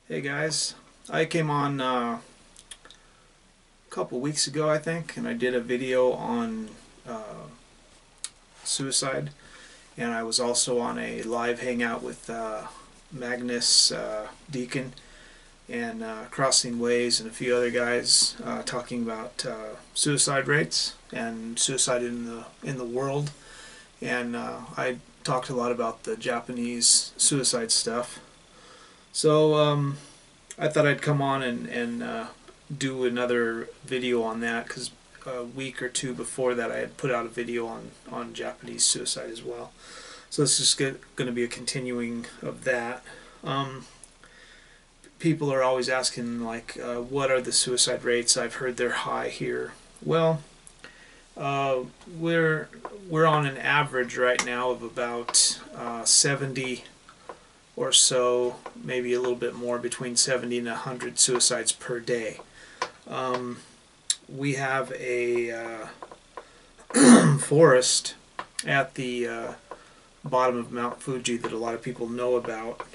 Hey guys, I came on a couple weeks ago, I think, and I did a video on suicide, and I was also on a live hangout with Magnus Deacon and Crossing Ways and a few other guys talking about suicide rates and suicide in the world, and I talked a lot about the Japanese suicide stuff. So I thought I'd come on and do another video on that because a week or two before that I had put out a video on Japanese suicide as well. So this is going to be a continuing of that. People are always asking like, what are the suicide rates? I've heard they're high here. Well, uh, we're we're on an average right now of about 70 or so, maybe a little bit more, between 70 and 100 suicides per day. We have a forest at the bottom of Mount Fuji that a lot of people know about.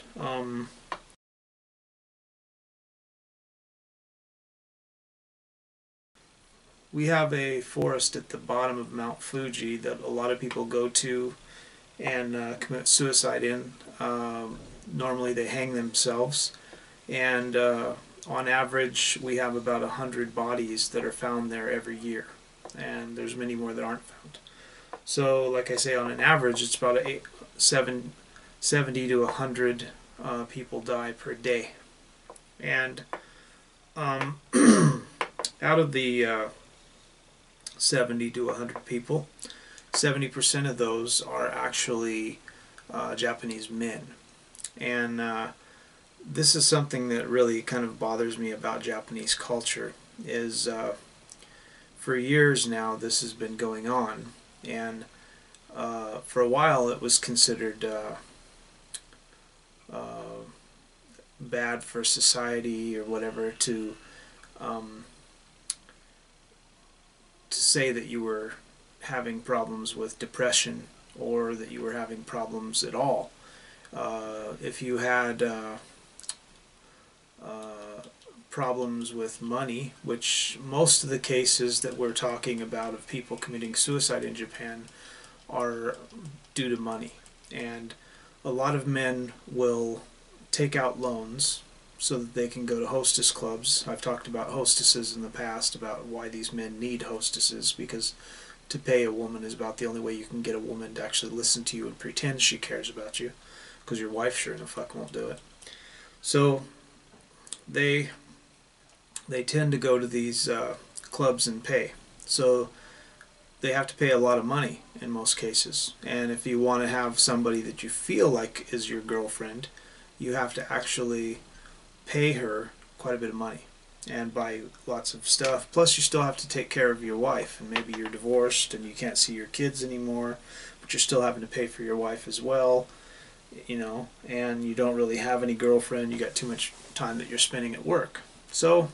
We have a forest at the bottom of Mount Fuji that a lot of people go to and commit suicide in. Normally they hang themselves, and on average we have about 100 bodies that are found there every year, and there's many more that aren't found. So like I say, on an average it's about 70 to 100 people die per day, and out of the 70 to 100 people, 70% of those are actually Japanese men. And this is something that really kind of bothers me about Japanese culture, is for years now this has been going on, and for a while it was considered bad for society or whatever to say that you were having problems with depression or that you were having problems at all. If you had problems with money, which most of the cases that we're talking about of people committing suicide in Japan are due to money. And a lot of men will take out loans so that they can go to hostess clubs. I've talked about hostesses in the past, about why these men need hostesses, because to pay a woman is about the only way you can get a woman to actually listen to you and pretend she cares about you, because your wife sure in the fuck won't do it. So they tend to go to these clubs and pay. So they have to pay a lot of money in most cases. And if you want to have somebody that you feel like is your girlfriend, you have to actually pay her quite a bit of money and buy lots of stuff. Plus you still have to take care of your wife, and maybe you're divorced and you can't see your kids anymore, but you're still having to pay for your wife as well, you know, and you don't really have any girlfriend. You got too much time that you're spending at work. So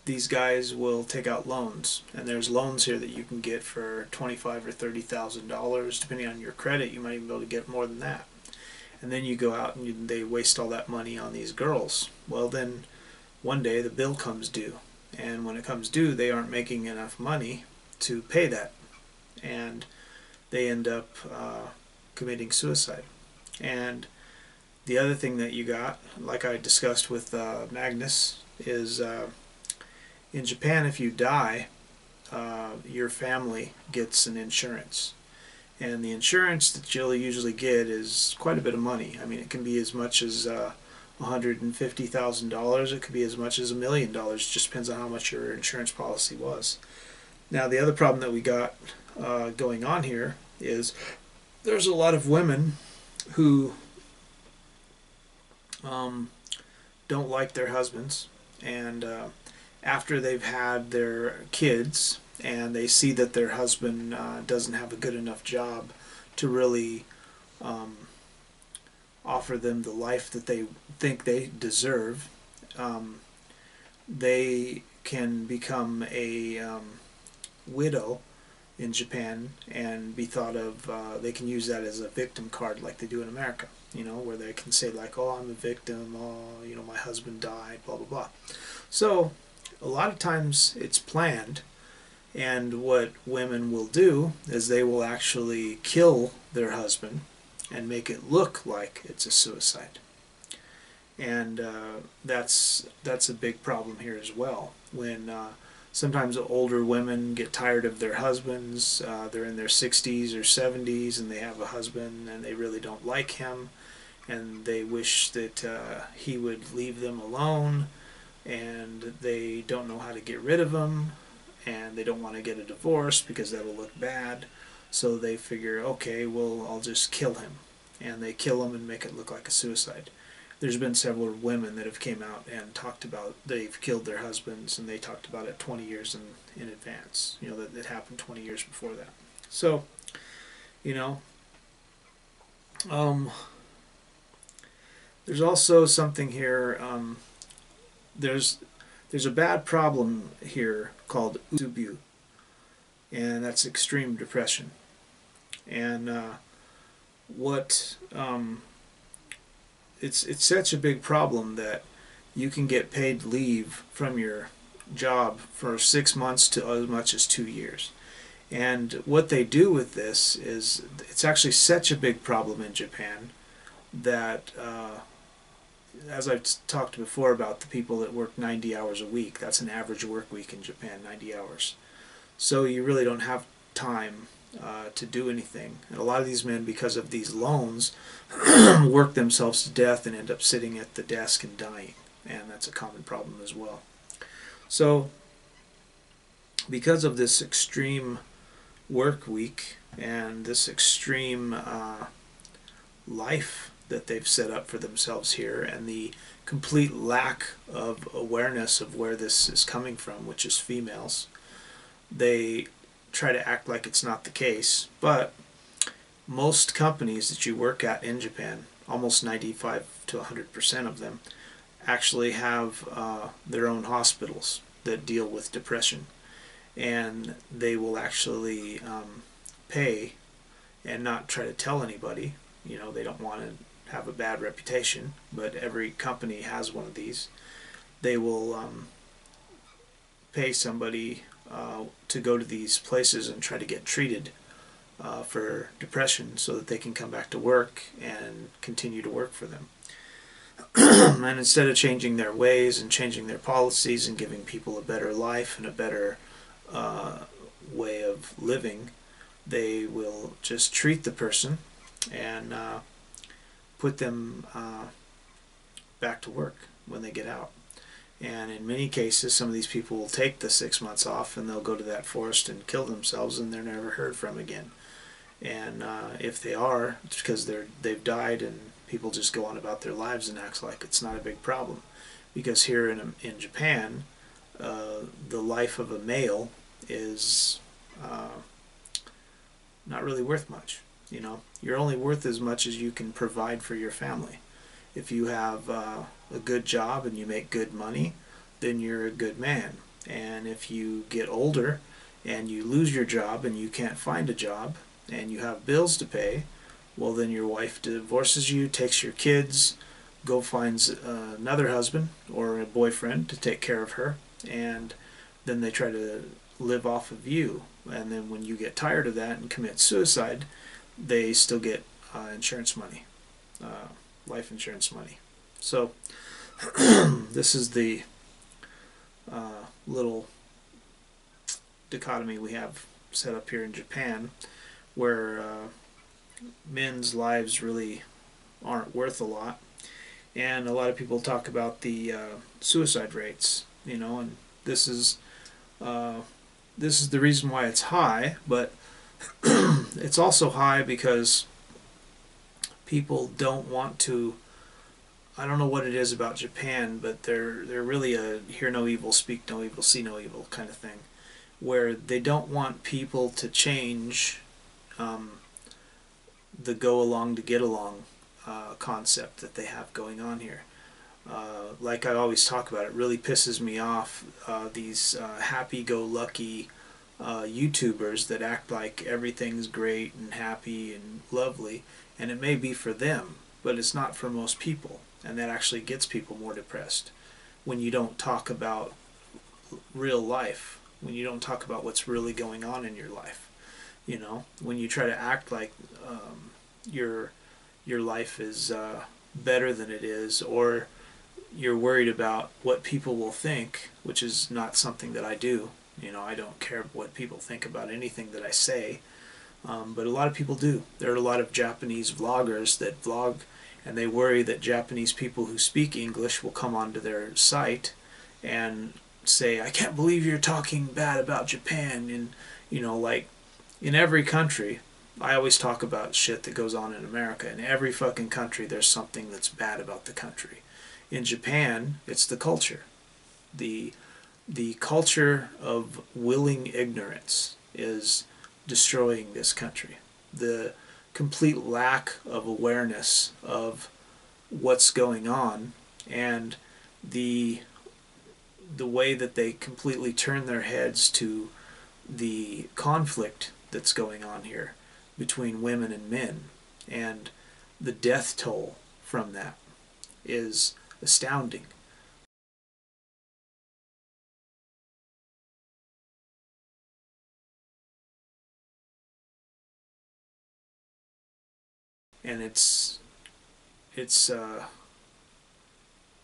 these guys will take out loans, and there's loans here that you can get for $25,000 or $30,000, depending on your credit. You might even be able to get more than that. And then you go out and they waste all that money on these girls. Well, then one day the bill comes due, and when it comes due they aren't making enough money to pay that, and they end up committing suicide. And the other thing that you got, like I discussed with Magnus, is in Japan, if you die, your family gets an insurance. And the insurance that you'll usually get is quite a bit of money. I mean, it can be as much as $150,000. It could be as much as $1,000,000. It just depends on how much your insurance policy was. Now, the other problem that we got going on here is there's a lot of women who don't like their husbands, and after they've had their kids and they see that their husband doesn't have a good enough job to really offer them the life that they think they deserve, they can become a widow in Japan and be thought of, they can use that as a victim card like they do in America, you know, where they can say like, oh, I'm a victim, oh, you know, my husband died, blah, blah, blah. So a lot of times it's planned, and what women will do is they will actually kill their husband and make it look like it's a suicide. And that's a big problem here as well. When sometimes older women get tired of their husbands, they're in their 60s or 70s and they have a husband and they really don't like him, and they wish that he would leave them alone, and they don't know how to get rid of him, and they don't want to get a divorce because that'll look bad. So they figure, okay, well, I'll just kill him. And they kill him and make it look like a suicide. There's been several women that have came out and talked about they've killed their husbands, and they talked about it 20 years in advance. You know, that it happened 20 years before that. So, you know, there's also something here. There's a bad problem here called usubu, and that's extreme depression. And it's such a big problem that you can get paid leave from your job for 6 months to as much as 2 years. And what they do with this is, it's actually such a big problem in Japan that as I've talked before about the people that work 90 hours a week, that's an average work week in Japan, 90 hours. So you really don't have time to do anything. And a lot of these men, because of these loans, work themselves to death and end up sitting at the desk and dying. And that's a common problem as well. So because of this extreme work week and this extreme life that they've set up for themselves here, and the complete lack of awareness of where this is coming from, which is females, they try to act like it's not the case. But most companies that you work at in Japan, almost 95 to 100% of them, actually have their own hospitals that deal with depression, and they will actually pay and not try to tell anybody. You know, they don't want to have a bad reputation, but every company has one of these. They will pay somebody to go to these places and try to get treated for depression so that they can come back to work and continue to work for them. And instead of changing their ways and changing their policies and giving people a better life and a better way of living, they will just treat the person and put them back to work when they get out. And in many cases, some of these people will take the 6 months off and they'll go to that forest and kill themselves, and they're never heard from again. And if they are, it's because they've died, and people just go on about their lives and act like it's not a big problem. Because here in Japan, the life of a male is not really worth much. You know, you're only worth as much as you can provide for your family. If you have a good job and you make good money, then you're a good man. And if you get older and you lose your job and you can't find a job and you have bills to pay, well, then your wife divorces you, takes your kids, finds another husband or a boyfriend to take care of her, and then they try to live off of you. And then when you get tired of that and commit suicide, they still get insurance money, life insurance money. So this is the little dichotomy we have set up here in Japan, where men's lives really aren't worth a lot. And a lot of people talk about the suicide rates, you know, and this is the reason why it's high, but it's also high because people don't want to. I don't know what it is about Japan, but they're really a hear no evil, speak no evil, see no evil kind of thing, where they don't want people to change the go along to get along concept that they have going on here. Like I always talk about, it really pisses me off, these happy-go-lucky YouTubers that act like everything's great and happy and lovely, and it may be for them, but it's not for most people, and that actually gets people more depressed when you don't talk about real life, when you don't talk about what's really going on in your life. You know, when you try to act like your life is better than it is, or you're worried about what people will think, which is not something that I do. You know, I don't care what people think about anything that I say, but a lot of people do. There are a lot of Japanese vloggers that vlog, and they worry that Japanese people who speak English will come onto their site and say, I can't believe you're talking bad about Japan. And, you know, like, in every country, I always talk about shit that goes on in America. In every fucking country, there's something that's bad about the country. In Japan, it's the culture. The culture of willing ignorance is destroying this country. The complete lack of awareness of what's going on, and the way that they completely turn their heads to the conflict that's going on here between women and men, and the death toll from that is astounding. And it's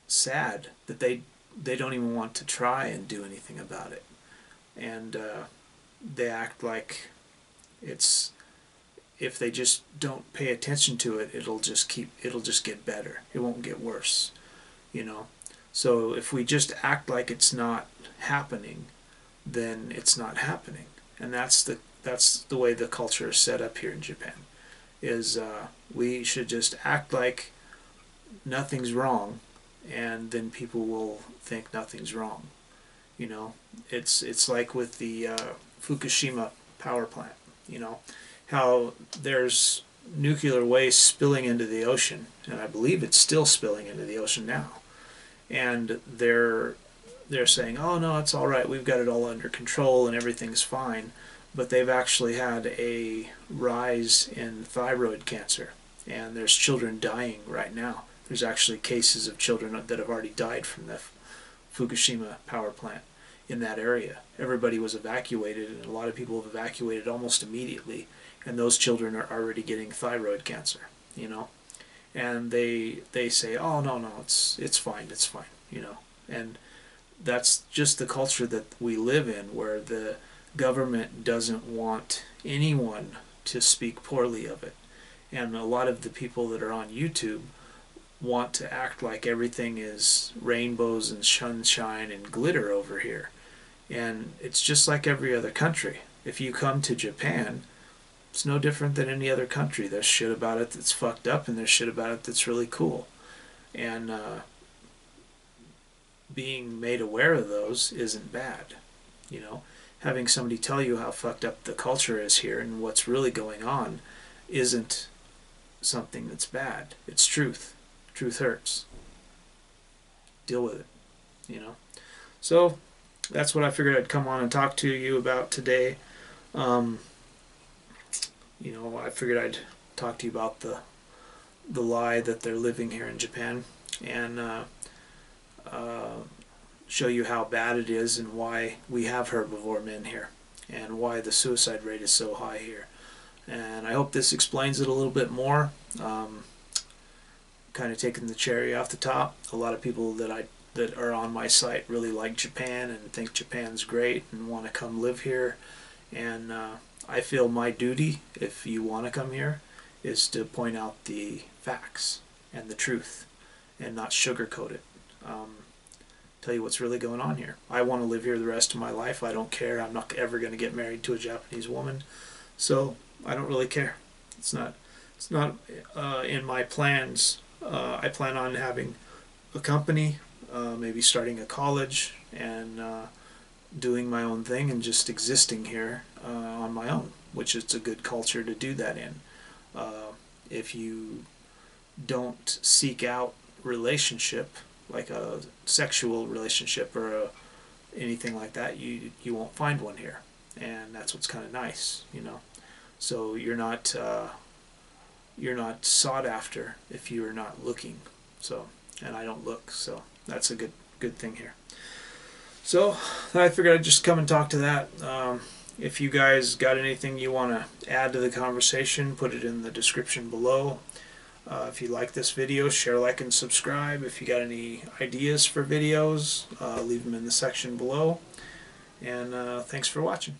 sad that they don't even want to try and do anything about it, and they act like it's, if they just don't pay attention to it, it'll just get better. It won't get worse, you know. So if we just act like it's not happening, then it's not happening, and that's the way the culture is set up here in Japan. Is we should just act like nothing's wrong, and then people will think nothing's wrong. You know, it's like with the Fukushima power plant. You know, how there's nuclear waste spilling into the ocean, and I believe it's still spilling into the ocean now. And they're saying, oh no, it's all right, we've got it all under control and everything's fine. But they've actually had a rise in thyroid cancer, and there's children dying right now. There's actually cases of children that have already died from the Fukushima power plant in that area. Everybody was evacuated, and a lot of people have evacuated almost immediately, and those children are already getting thyroid cancer, you know. And they say, oh no, it's fine, you know. And that's just the culture that we live in, where the government doesn't want anyone to speak poorly of it. And a lot of the people that are on YouTube want to act like everything is rainbows and sunshine and glitter over here. And it's just like every other country. If you come to Japan, it's no different than any other country. There's shit about it that's fucked up, and there's shit about it that's really cool. And being made aware of those isn't bad, you know. Having somebody tell you how fucked up the culture is here and what's really going on isn't something that's bad. It's truth. Truth hurts. Deal with it, you know. So that's what I figured I'd come on and talk to you about today. You know, I figured I'd talk to you about the lie that they're living here in Japan, and show you how bad it is and why we have herbivore men here, and why the suicide rate is so high here. And I hope this explains it a little bit more. Kind of taking the cherry off the top. A lot of people that are on my site really like Japan and think Japan's great and want to come live here. And I feel my duty, if you want to come here, is to point out the facts and the truth and not sugarcoat it. Tell you what's really going on here. I want to live here the rest of my life. I don't care. I'm not ever going to get married to a Japanese woman, so I don't really care. It's not in my plans. I plan on having a company, maybe starting a college, and doing my own thing and just existing here on my own, which is a good culture to do that in. If you don't seek out relationship, like a sexual relationship or anything like that, you won't find one here. and that's what's kind of nice, you know. So you're not sought after if you are not looking. So, and I don't look, so that's a good thing here. So I figured I'd just come and talk to that. If you guys got anything you want to add to the conversation, put it in the description below. If you like this video, share, like, and subscribe. If you got any ideas for videos, leave them in the section below. And thanks for watching.